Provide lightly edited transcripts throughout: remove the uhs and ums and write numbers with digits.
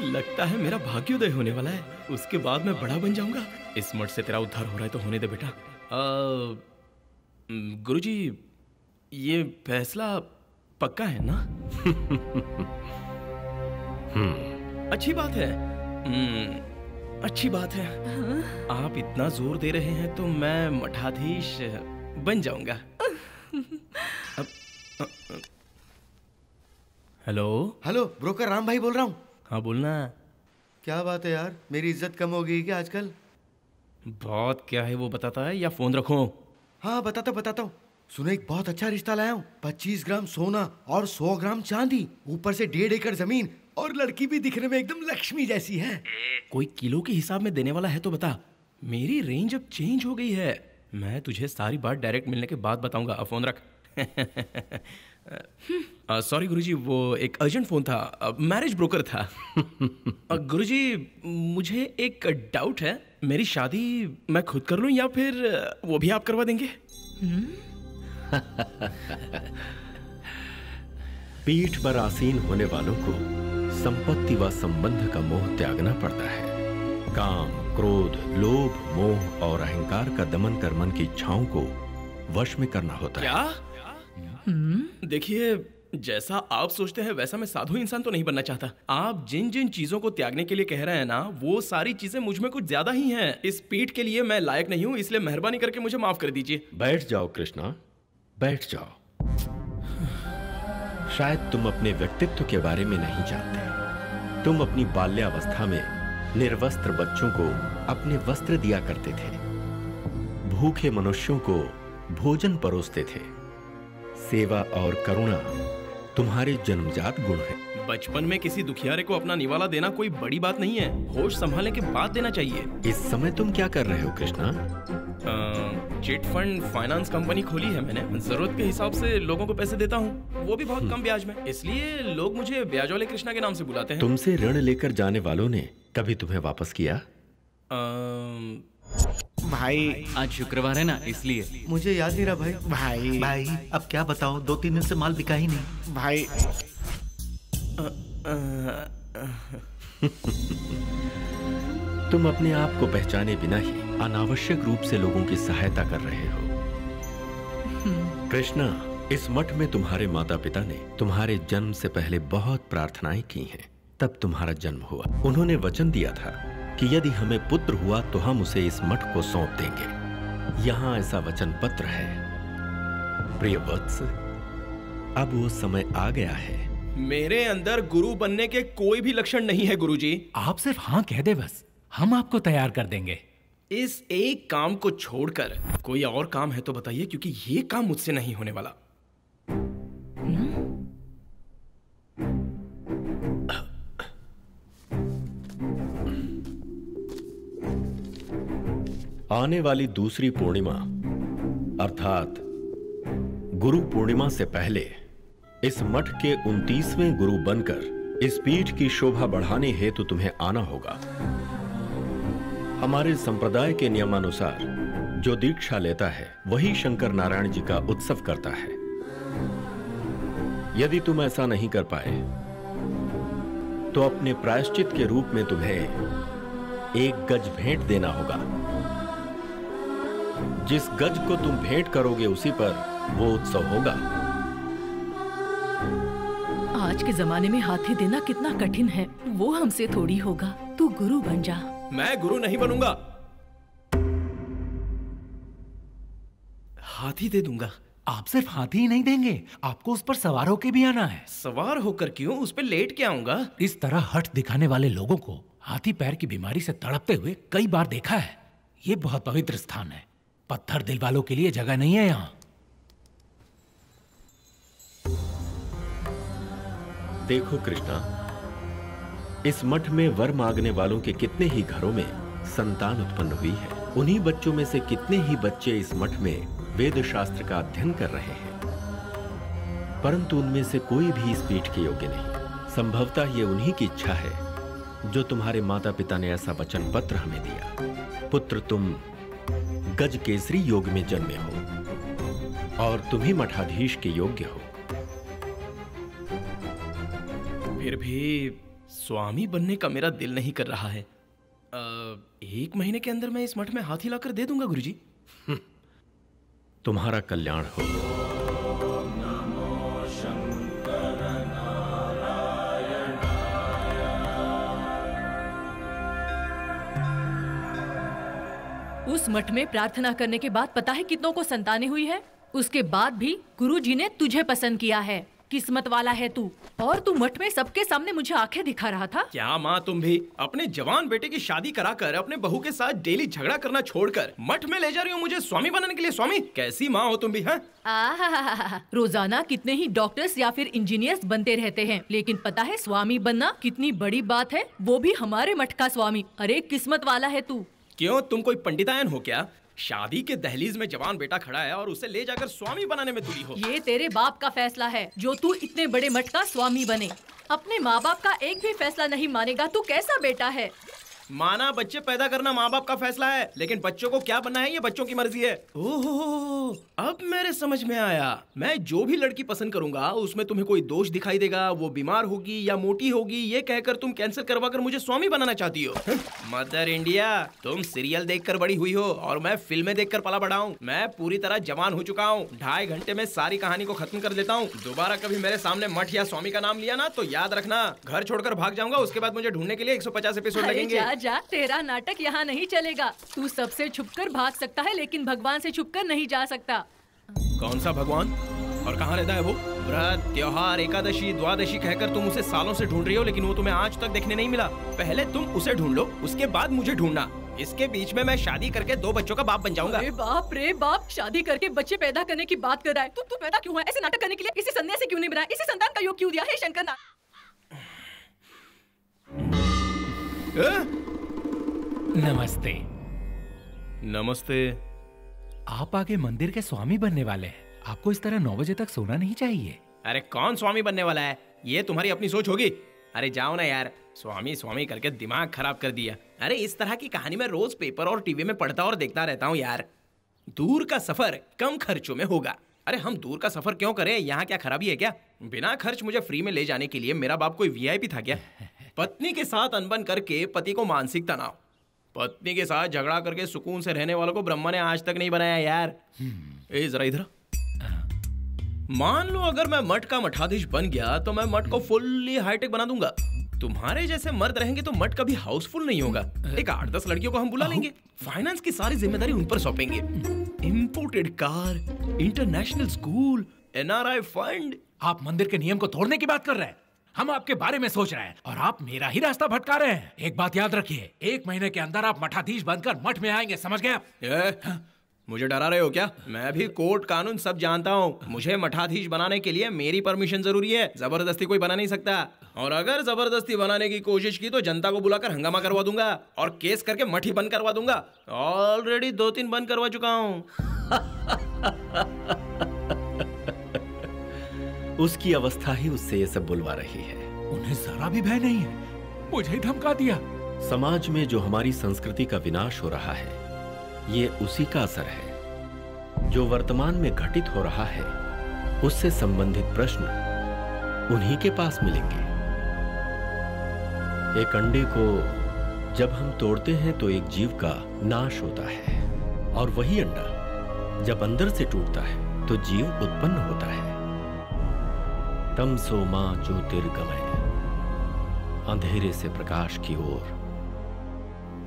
लगता है मेरा भाग्योदय होने वाला है। उसके बाद मैं बड़ा बन जाऊंगा। इस मठ से तेरा उद्धार हो रहा है तो होने दे बेटा। गुरुजी, ये फैसला पक्का है ना? अच्छी बात है। अच्छी बात है। आप इतना जोर दे रहे हैं तो मैं मठाधीश बन जाऊंगा। हेलो हेलो, ब्रोकर राम भाई बोल रहा हूँ। हाँ बोलना। क्या बात है यार, मेरी इज्जत कम हो गई क्या आजकल? बहुत क्या है वो बताता है या फोन रखो? हाँ बताता हूँ। सुनो, एक बहुत अच्छा रिश्ता लाया हूँ। 25 ग्राम सोना और 100 ग्राम चांदी, ऊपर से 1.5 एकड़ जमीन, और लड़की भी दिखने में एकदम लक्ष्मी जैसी है। कोई किलो के हिसाब में देने वाला है तो बता। मेरी रेंज अब चेंज हो गई है। मैं तुझे सारी बात डायरेक्ट मिलने के बाद बताऊंगा। फोन रख। सॉरी गुरुजी, वो एक अर्जेंट फोन था। मैरिज ब्रोकर था। गुरुजी, मुझे एक डाउट है। मेरी शादी मैं खुद कर लूं या फिर वो भी आप करवा देंगे? पीठ पर आसीन होने वालों को संपत्ति व संबंध का मोह त्यागना पड़ता है। काम, क्रोध, लोभ, मोह और अहंकार का दमन कर मन की इच्छाओं को वश में करना होता है। क्या? देखिए, जैसा आप सोचते हैं वैसा मैं साधु इंसान तो नहीं बनना चाहता। आप जिन जिन चीजों को त्यागने के लिए कह रहे हैं ना, वो सारी चीजें मुझ में कुछ ज्यादा ही हैं। इस पीठ के लिए मैं लायक नहीं हूँ, इसलिए मेहरबानी करके मुझे माफ कर दीजिए। बैठ जाओ कृष्णा, बैठ जाओ। शायद तुम अपने व्यक्तित्व के बारे में नहीं जानते। तुम अपनी बाल्यावस्था में निर्वस्त्र बच्चों को अपने वस्त्र दिया करते थे, भूखे मनुष्यों को भोजन परोसते थे। सेवा और करुणा तुम्हारे जन्मजात गुण हैं। बचपन में किसी दुखियारे को अपना निवाला देना कोई बड़ी बात नहीं है। होश संभालने के बाद देना चाहिए। इस समय तुम क्या कर रहे हो Krishna? Chit fund finance company खोली है मैंने। जरूरत के हिसाब से लोगों को पैसे देता हूँ, वो भी बहुत कम ब्याज में। इसलिए लोग मुझे ब्याज वाले कृष्णा के नाम से बुलाते हैं। तुमसे ऋण लेकर जाने वालों ने कभी तुम्हें वापस किया? भाई आज शुक्रवार है ना, इसलिए मुझे याद नहीं रहा भाई। भाई अब क्या बताऊं, 2-3 दिन से माल बिका ही नहीं। भाई तुम अपने आप को पहचाने बिना ही अनावश्यक रूप से लोगों की सहायता कर रहे हो। कृष्णा, इस मठ में तुम्हारे माता पिता ने तुम्हारे जन्म से पहले बहुत प्रार्थनाएं की हैं, तब तुम्हारा जन्म हुआ। उन्होंने वचन दिया था कि यदि हमें पुत्र हुआ तो हम उसे इस मठ को सौंप देंगे। यहाँ ऐसा वचन पत्र है। प्रिय वत्स, अब वो समय आ गया है। मेरे अंदर गुरु बनने के कोई भी लक्षण नहीं है गुरुजी। आप सिर्फ हाँ कह दे बस, हम आपको तैयार कर देंगे। इस एक काम को छोड़कर कोई और काम है तो बताइए, क्योंकि ये काम मुझसे नहीं होने वाला। आने वाली दूसरी पूर्णिमा अर्थात गुरु पूर्णिमा से पहले इस मठ के 29वें गुरु बनकर इस पीठ की शोभा बढ़ाने हेतु तुम्हें आना होगा। हमारे संप्रदाय के नियमानुसार जो दीक्षा लेता है वही शंकर नारायण जी का उत्सव करता है। यदि तुम ऐसा नहीं कर पाए तो अपने प्रायश्चित के रूप में तुम्हें 1 गज भेंट देना होगा। जिस गज को तुम भेंट करोगे उसी पर वो उत्सव होगा। आज के जमाने में हाथी देना कितना कठिन है, वो हमसे थोड़ी होगा। तू गुरु बन जा। मैं गुरु नहीं बनूंगा, हाथी दे दूंगा। आप सिर्फ हाथी ही नहीं देंगे, आपको उस पर सवार होकर भी आना है। सवार होकर क्यों? उस पर लेट के आऊंगा। इस तरह हठ दिखाने वाले लोगों को हाथी पैर की बीमारी से तड़पते हुए कई बार देखा है। ये बहुत पवित्र स्थान है, पत्थर दिल वालों के लिए जगह नहीं है यहाँ। देखो कृष्णा, इस मठ में वर मांगने वालों के कितने ही घरों में संतान उत्पन्न हुई है। उन्हीं बच्चों में से कितने ही बच्चे इस मठ में वेद शास्त्र का अध्ययन कर रहे हैं, परंतु उनमें से कोई भी इस पीठ के योग्य नहीं। संभवतः ये उन्हीं की इच्छा है जो तुम्हारे माता पिता ने ऐसा वचन पत्र हमें दिया। पुत्र, तुम गज केसरी योग में जन्मे हो और तुम ही मठाधीश के योग्य हो। फिर भी स्वामी बनने का मेरा दिल नहीं कर रहा है। 1 महीने के अंदर मैं इस मठ में हाथी लाकर दे दूंगा गुरुजी। तुम्हारा कल्याण हो। उस मठ में प्रार्थना करने के बाद पता है कितनों को संतानें हुई है। उसके बाद भी गुरुजी ने तुझे पसंद किया है। किस्मत वाला है तू। और तू मठ में सबके सामने मुझे आंखें दिखा रहा था। क्या माँ तुम भी अपने जवान बेटे की शादी कराकर अपने बहू के साथ डेली झगड़ा करना छोड़कर मठ में ले जा रही हो मुझे स्वामी बनाने के लिए? स्वामी कैसी माँ हो तुम भी? हैं? रोजाना कितने ही डॉक्टर्स या फिर इंजीनियर्स बनते रहते हैं, लेकिन पता है स्वामी बनना कितनी बड़ी बात है, वो भी हमारे मठ का स्वामी। अरे किस्मत वाला है तू। क्यों तुम कोई पंडितायन हो क्या? शादी के दहलीज में जवान बेटा खड़ा है और उसे ले जाकर स्वामी बनाने में तुली हो। ये तेरे बाप का फैसला है जो तू इतने बड़े मठ का स्वामी बने। अपने माँ बाप का एक भी फैसला नहीं मानेगा। तू कैसा बेटा है? माना बच्चे पैदा करना माँ बाप का फैसला है, लेकिन बच्चों को क्या बनना है ये बच्चों की मर्जी है। ओहो, अब मेरे समझ में आया। मैं जो भी लड़की पसंद करूंगा उसमें तुम्हें कोई दोष दिखाई देगा, वो बीमार होगी या मोटी होगी, ये कहकर तुम कैंसर करवाकर मुझे स्वामी बनाना चाहती हो। मदर इंडिया, तुम सीरियल देखकर बड़ी हुई हो और मैं फिल्में देखकर पला बड़ा हूँ। मैं पूरी तरह जवान हो चुका हूँ। 2.5 घंटे में सारी कहानी को खत्म कर देता हूँ। दोबारा कभी मेरे सामने मठ या स्वामी का नाम लिया ना तो याद रखना, घर छोड़कर भाग जाऊंगा। उसके बाद मुझे ढूंढने के लिए 150 एपिसोड लगेंगे। जा, तेरा नाटक यहाँ नहीं चलेगा। तू सबसे छुपकर भाग सकता है, लेकिन भगवान से छुपकर नहीं जा सकता। कौन सा भगवान? और कहाँ रहता है वो? व्रत, त्योहार, एकादशी, द्वादशी कहकर तुम उसे सालों से ढूंढ रही हो, लेकिन वो तुम्हें आज तक देखने नहीं मिला। पहले तुम उसे ढूंढ लो, उसके बाद मुझे ढूंढना। इसके बीच में मैं शादी करके 2 बच्चों का बाप बन जाऊंगा। अरे बाप रे बाप, शादी करके बच्चे पैदा करने की बात कर रहा है। तू पैदा क्यों है? ऐसे नाटक करने के लिए इसे सन्यासी क्यों नहीं बनाया? इसे संतान का योग क्यों दिया? हे शंकर ना। नमस्ते। नमस्ते। आप आगे मंदिर के स्वामी बनने वाले हैं। आपको इस तरह 9 बजे तक सोना नहीं चाहिए। अरे कौन स्वामी बनने वाला है? ये तुम्हारी अपनी सोच होगी। अरे जाओ ना यार, स्वामी स्वामी करके दिमाग खराब कर दिया। अरे इस तरह की कहानी मैं रोज पेपर और टीवी में पढ़ता और देखता रहता हूँ यार। दूर का सफर कम खर्चों में होगा। अरे हम दूर का सफर क्यों करें? यहाँ क्या खराबी है क्या? बिना खर्च मुझे फ्री में ले जाने के लिए मेरा बाप कोई वीआईपी था क्या? पत्नी के साथ अनबन करके पति को मानसिक तनाव, पत्नी के साथ झगड़ा करके सुकून से रहने वालों को ब्रह्मा ने आज तक नहीं बनाया यार। जरा इधर। मान लो अगर मैं मठ का मठाधीश बन गया तो मैं मठ को फुल्ली हाईटेक बना दूंगा। तुम्हारे जैसे मर्द रहेंगे तो मठ कभी हाउसफुल नहीं होगा। एक 8-10 लड़कियों को हम बुला लेंगे, फाइनेंस की सारी जिम्मेदारी उन पर सौंपेंगे। Imported car, international school, NRI fund. आप मंदिर के नियम को तोड़ने की बात कर रहे हैं। हम आपके बारे में सोच रहे हैं और आप मेरा ही रास्ता भटका रहे हैं। एक बात याद रखिए, 1 महीने के अंदर आप मठाधीश बनकर मठ में आएंगे, समझ गए आप? मुझे डरा रहे हो क्या? मैं भी कोर्ट कानून सब जानता हूँ। मुझे मठाधीश बनाने के लिए मेरी परमिशन जरूरी है। जबरदस्ती कोई बना नहीं सकता। और अगर जबरदस्ती बनाने की कोशिश की तो जनता को बुलाकर हंगामा करवा दूंगा और केस करके मठ ही बंद करवा दूंगा। ऑलरेडी 2-3 बंद करवा चुका हूँ। उसकी अवस्था ही उससे ये सब बुलवा रही है। उन्हें जरा भी भय नहीं है, मुझे ही धमका दिया। समाज में जो हमारी संस्कृति का विनाश हो रहा है, ये उसी का असर है। जो वर्तमान में घटित हो रहा है उससे संबंधित प्रश्न उन्हीं के पास मिलेंगे। एक अंडे को जब हम तोड़ते हैं तो एक जीव का नाश होता है, और वही अंडा जब अंदर से टूटता है तो जीव उत्पन्न होता है। तमसो मां ज्योतिर्गमय, अंधेरे से प्रकाश की ओर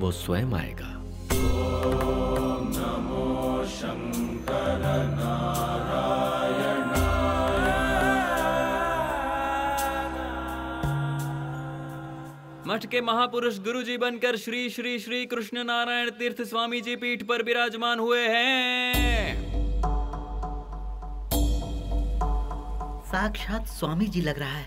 वो स्वयं आएगा। ओम नमो शंकर नारायण। मठ के महापुरुष गुरुजी बनकर श्री श्री श्री कृष्ण नारायण तीर्थ स्वामी जी पीठ पर विराजमान हुए हैं। साक्षात स्वामी जी लग रहा है।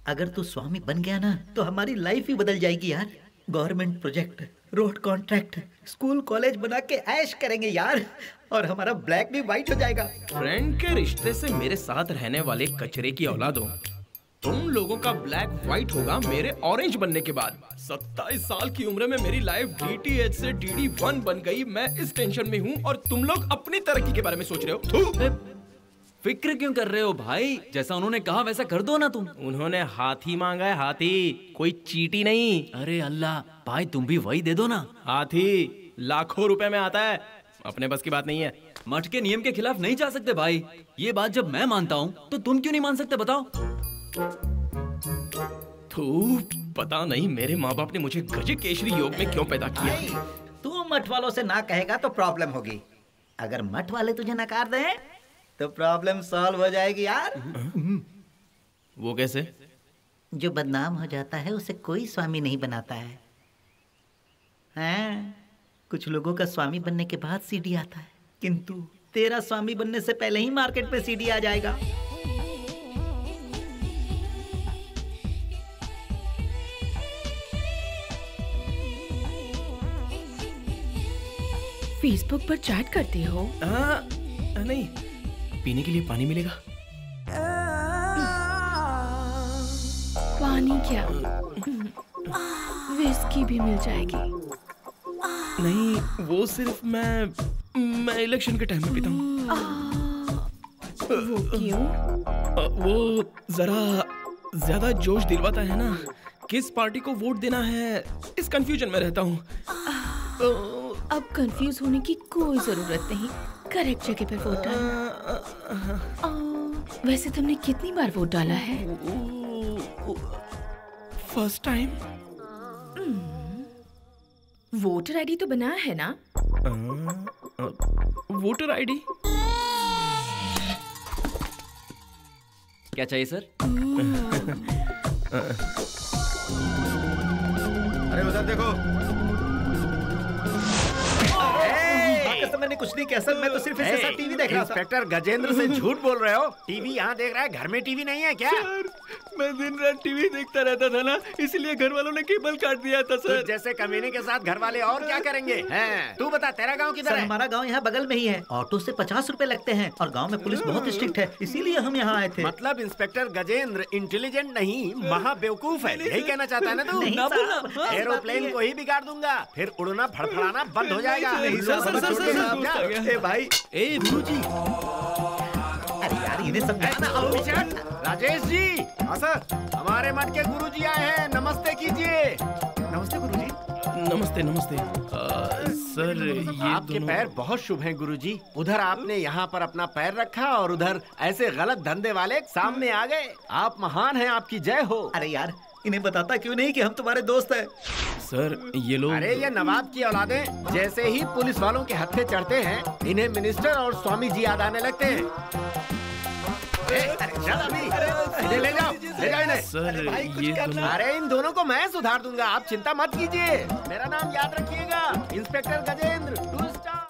अगर तू स्वामी बन गया ना तो हमारी लाइफ ही बदल जाएगी यार। Government project, road contract, school college बना के ऐश करेंगे यार, और हमारा ब्लैक भी व्हाइट हो जाएगा। फ्रेंड के रिश्ते से मेरे साथ रहने वाले कचरे की औलादों, तुम लोगों का ब्लैक व्हाइट होगा मेरे ऑरेंज बनने के बाद। 27 साल की उम्र में मेरी लाइफ DTH से DD1 बन गई। मैं इस टेंशन में हूँ और तुम लोग अपनी तरक्की के बारे में सोच रहे हो। फिक्र क्यों कर रहे हो भाई? जैसा उन्होंने कहा वैसा कर दो ना तुम। उन्होंने हाथी मांगा है, हाथी, कोई चींटी नहीं। अरे अल्लाह भाई, तुम भी वही दे दो ना। हाथी लाखों रुपए में आता है, अपने बस की बात नहीं है। मठ के नियम के खिलाफ नहीं जा सकते भाई। ये बात जब मैं मानता हूँ तो तुम क्यों नहीं मान सकते बताओ? तू पता नहीं मेरे माँ बाप ने मुझे गजे केशरी योग में क्यों पैदा किया। तू मठ वालों से ना कहेगा तो प्रॉब्लम होगी। अगर मठ वाले तुझे नकार दें तो प्रॉब्लम सॉल्व हो जाएगी यार। वो कैसे? जो बदनाम हो जाता है उसे कोई स्वामी नहीं बनाता है। हाँ, कुछ लोगों का स्वामी बनने के बाद सीडी आता है, किंतु तेरा स्वामी बनने से पहले ही मार्केट पे सीडी आ जाएगा। फेसबुक पर चैट करती हो? नहीं, पीने के लिए पानी मिलेगा? पानी क्या, विस्की भी मिल जाएगी। नहीं, वो सिर्फ मैं इलेक्शन के टाइम में पीता हूँ। वो क्यों? वो जरा ज्यादा जोश दिलवाता है ना। किस पार्टी को वोट देना है इस कंफ्यूजन में रहता हूँ। अब कंफ्यूज होने की कोई जरूरत नहीं, करेक्ट जगह पे वोट डालना। वैसे तुमने कितनी बार वोट डाला है? First time. वोटर आईडी तो बनाया है ना? Voter ID? क्या चाहिए सर? अरे उधर देखो। मैंने कुछ नहीं किया सर, मैं तो सिर्फ इसके साथ टीवी देख रहा था। इंस्पेक्टर गजेंद्र से झूठ बोल रहे हो। टीवी यहाँ देख रहा है, घर में टीवी नहीं है क्या? सर, मैं दिन रात टीवी देखता रहता था ना, इसलिए घर वालों ने केबल काट दिया था सर। जैसे कमीने के साथ घर वाले और क्या करेंगे? हैं? तू बता, तेरा गांव किधर है? हमारा गांव यहाँ बगल में ही है। ऑटो से 50 रुपए लगते हैं और गांव में पुलिस बहुत स्ट्रिक्ट है, इसीलिए हम यहाँ आए थे। मतलब इंस्पेक्टर गजेंद्र इंटेलिजेंट नहीं, महा बेवकूफ है, यही कहना चाहता है ना तू? नहीं साहब, एरोप्लेन को ही बिगाड़ दूंगा, फिर उड़ना फड़फड़ाना बंद हो जाएगा। भाई, ए गुरुजी, अरे यार इन्हें समझाना। राजेश जी। हाँ सर। हमारे मठ के गुरुजी आए हैं, नमस्ते कीजिए। नमस्ते गुरुजी। नमस्ते नमस्ते। सर, ये आपके पैर बहुत शुभ हैं गुरुजी। उधर आपने यहाँ पर अपना पैर रखा और उधर ऐसे गलत धंधे वाले सामने आ गए। आप महान हैं, आपकी जय हो। अरे यार, इन्हें बताता क्यों नहीं कि हम तुम्हारे दोस्त हैं? सर, ये लोग। अरे ये नवाब की औलादें जैसे ही पुलिस वालों के हत्थे चढ़ते हैं, इन्हें मिनिस्टर और स्वामी जी याद आने लगते हैं। इन्हें ले जाओ इन्हें। सर, ये दोनों। अरे इन दोनों को मैं सुधार दूंगा, आप चिंता मत कीजिए। मेरा नाम याद रखिएगा, इंस्पेक्टर गजेंद्र।